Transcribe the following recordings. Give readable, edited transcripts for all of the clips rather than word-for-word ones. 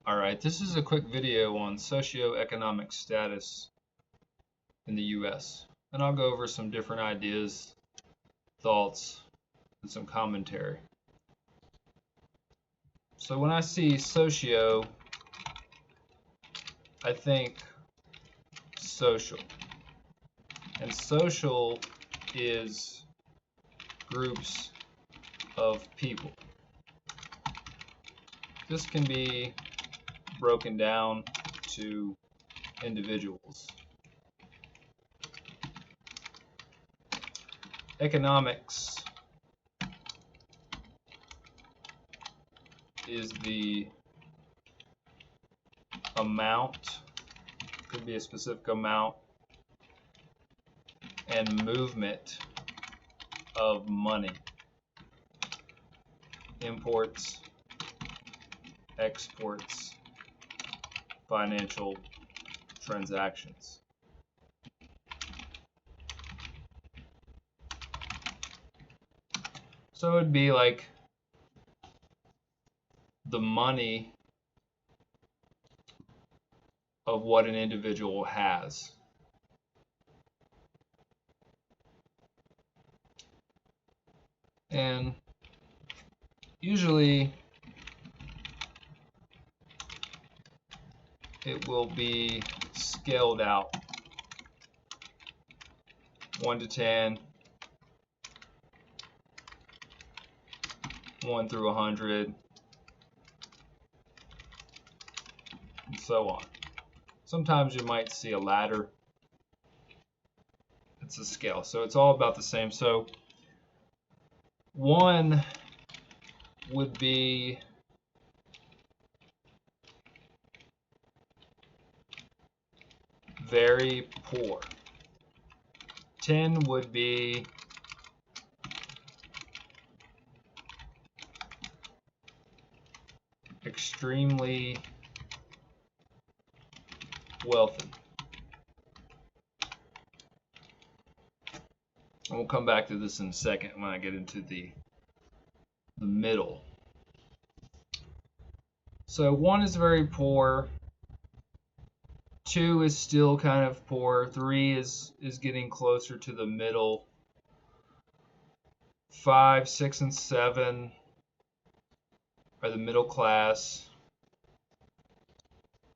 Alright, this is a quick video on socioeconomic status in the US, and I'll go over some different ideas, thoughts, and some commentary. So when I see socio, I think social. And social is groups of people. This can be broken down to individuals. Economics is the amount, could be a specific amount, and movement of money. Imports, exports, financial transactions. So it would be like the money of what an individual has. And usually it will be scaled out 1 to 10, 1 through 100, and so on. Sometimes you might see a ladder. It's a scale, so it's all about the same. So 1 would be very poor. 10 would be extremely wealthy. And we'll come back to this in a second when I get into the middle. So 1 is very poor. 2 is still kind of poor. 3 is getting closer to the middle. 5, 6, and 7 are the middle class.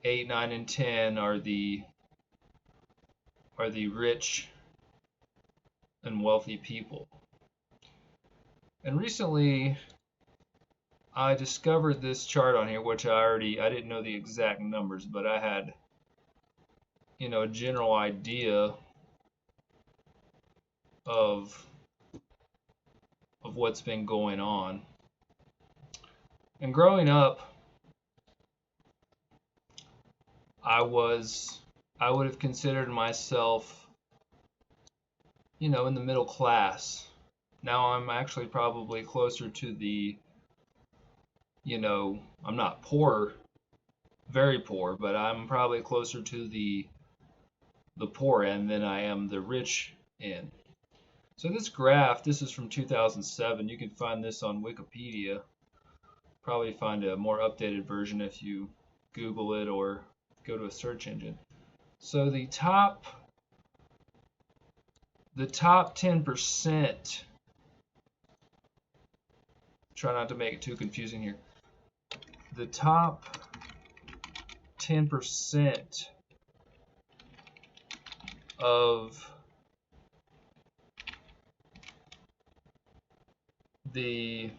8, 9, and 10 are the rich and wealthy people. And recently I discovered this chart on here, which I didn't know the exact numbers, but I had a general idea of what's been going on. And growing up, I would have considered myself in the middle class. Now I'm actually probably closer to the I'm not poor, very poor, but I'm probably closer to the poor end than I am the rich end. So this graph, this is from 2007. You can find this on Wikipedia. Probably find a more updated version if you Google it or go to a search engine. So the top 10%, try not to make it too confusing here. The top 10% of the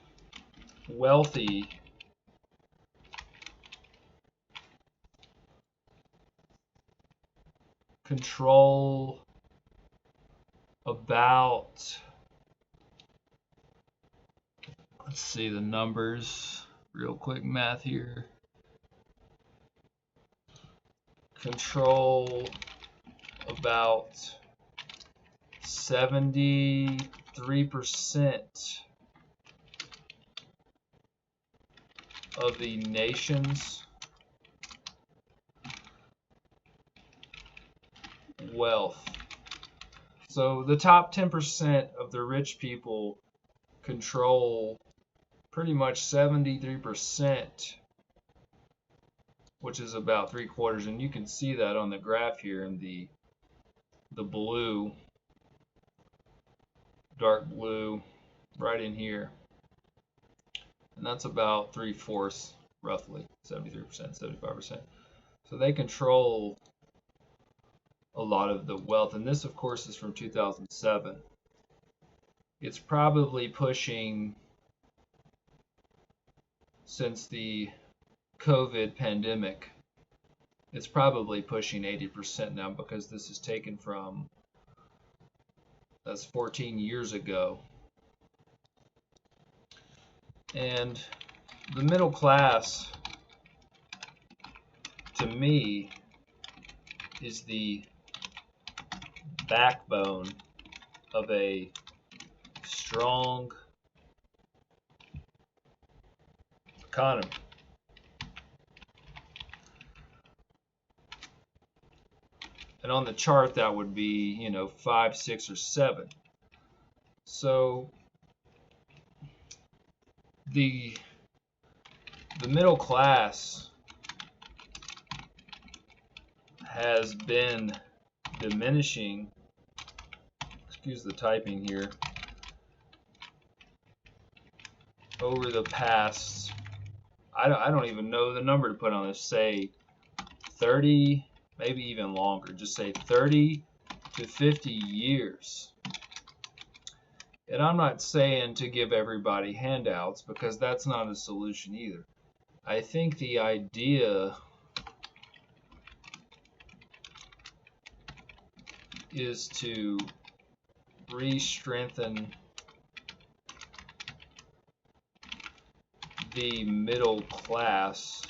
wealthy control about, let's see the numbers, real quick math here. Control about 73% of the nation's wealth. So the top 10% of the rich people control pretty much 73% which is about 3/4, and you can see that on the graph here in the blue, dark blue, right in here, and that's about 3/4, roughly 73%, 75%. So they control a lot of the wealth, and this, of course, is from 2007. It's probably pushing, since the COVID pandemic, it's probably pushing 80% now, because this is taken from, that's 14 years ago. And the middle class, to me, is the backbone of a strong economy. And on the chart, that would be, 5, 6, or 7. So the middle class has been diminishing, excuse the typing here, over the past, I don't even know the number to put on this, say 30, maybe even longer, just say 30 to 50 years. And I'm not saying to give everybody handouts, because that's not a solution either. I think the idea is to re-strengthen the middle class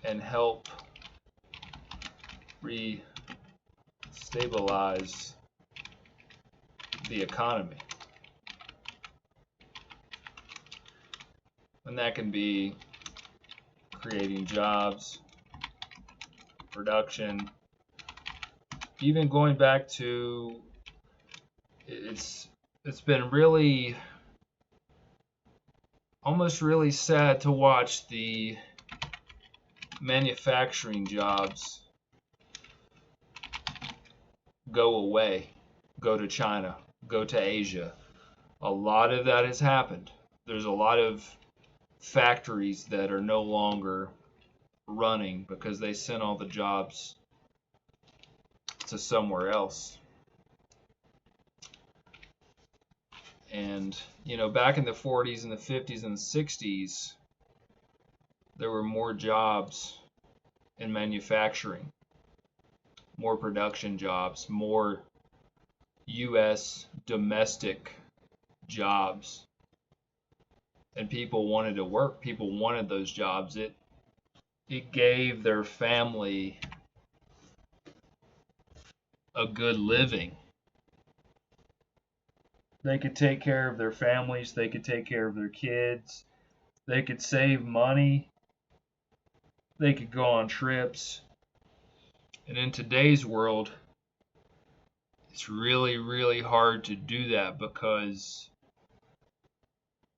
and help re-stabilize the economy. And that can be creating jobs, production, even going back to, it's been really, almost really sad to watch the manufacturing jobs go away, go to China, go to Asia. A lot of that has happened. There's a lot of factories that are no longer running because they sent all the jobs to somewhere else. And, back in the 40s and the 50s and the 60s, there were more jobs in manufacturing, more production jobs, more U.S. domestic jobs. And people wanted to work. People wanted those jobs. It gave their family a good living. They could take care of their families. They could take care of their kids. They could save money. They could go on trips. And in today's world, it's really, really hard to do that, because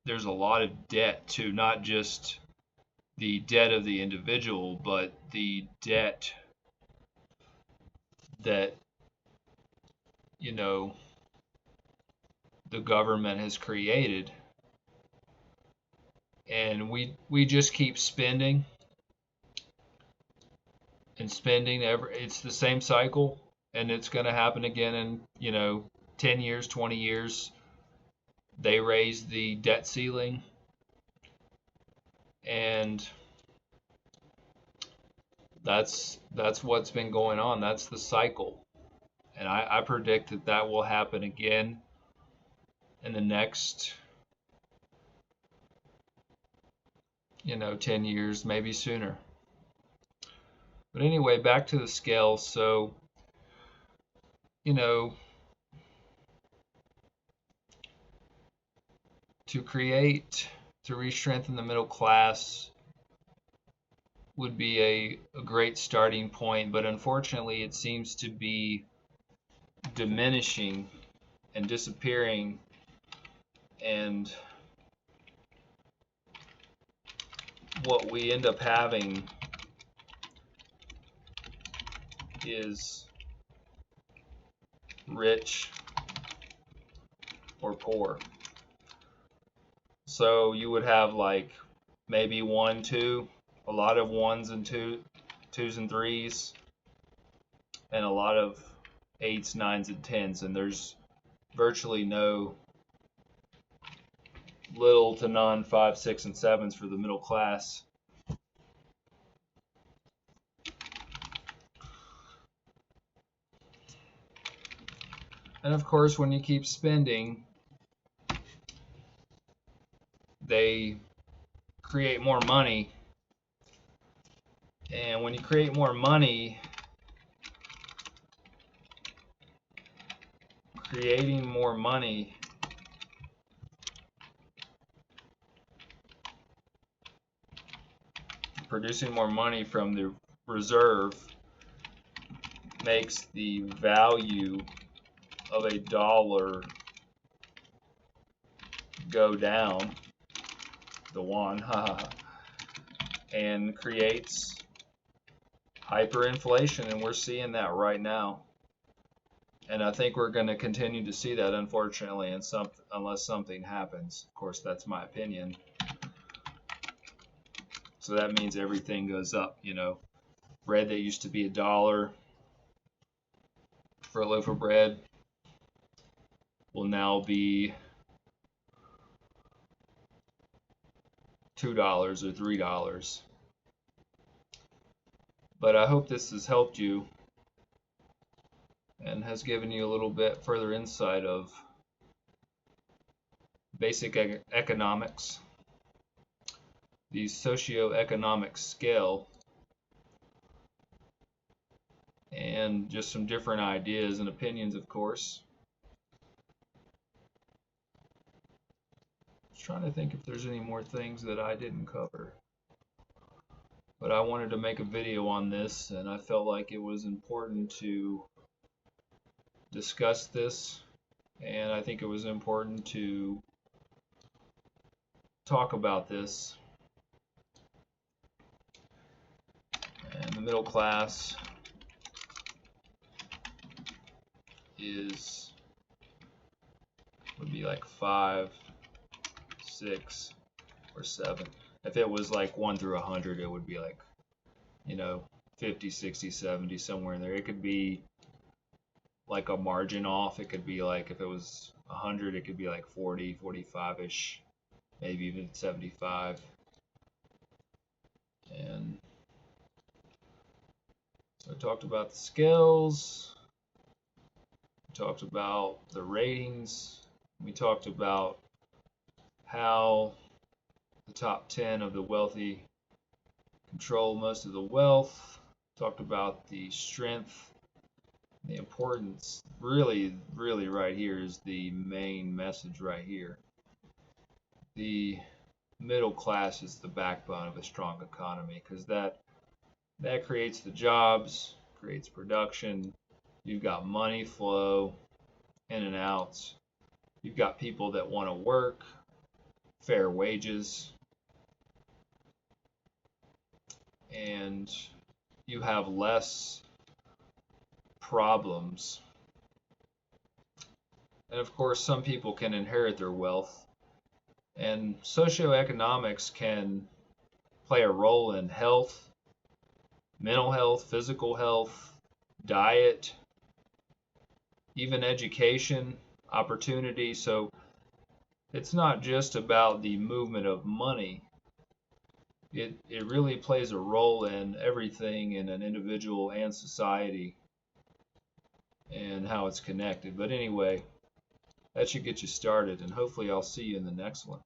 there's a lot of debt too, not just the debt of the individual, but the debt that, the government has created. And we just keep spending and spending. It's the same cycle, and it's going to happen again in 10 years, 20 years. They raise the debt ceiling, and that's what's been going on. That's the cycle, and I predict that will happen again in the next 10 years, maybe sooner. But anyway, back to the scale. So, to re-strengthen the middle class would be a great starting point, but unfortunately it seems to be diminishing and disappearing, and what we end up having is rich or poor. So you would have like maybe 1, 2, a lot of 1s and 2s and 3s, and a lot of 8s, 9s, and 10s, and there's virtually no little to none 5, 6, and 7s for the middle class. And of course, when you keep spending, they create more money. And when you create more money, creating more money producing more money from the reserve makes the value of a dollar go down, the won, and creates hyperinflation, and we're seeing that right now. And I think we're going to continue to see that, unfortunately, unless something happens. Of course, that's my opinion. So that means everything goes up, you know. Bread that used to be $1 for a loaf of bread will now be $2 or $3. But I hope this has helped you and has given you a little bit further insight of basic economics, the socioeconomic scale, and just some different ideas and opinions, of course. I was trying to think if there's any more things that I didn't cover. But I wanted to make a video on this, and I felt like it was important to discuss this, and I think it was important to talk about this. And the middle class would be like 5, 6, or 7. If it was like 1 through 100, it would be like, you know, 50, 60, 70, somewhere in there. It could be like a margin off. It could be like, if it was 100, it could be like 40, 45-ish, maybe even 75. And so I talked about the skills, we talked about the ratings, we talked about how the top 10 of the wealthy control most of the wealth, talked about the strength, the importance. Really right here is the main message right here. The middle class is the backbone of a strong economy, because that creates the jobs, creates production. You've got money flow in and out. You've got people that want to work, fair wages, and you have less problems. And of course, some people can inherit their wealth, and socioeconomics can play a role in health, mental health, physical health, diet, even education, opportunity. So it's not just about the movement of money. It really plays a role in everything in an individual and society and how it's connected. But anyway, that should get you started, and hopefully I'll see you in the next one.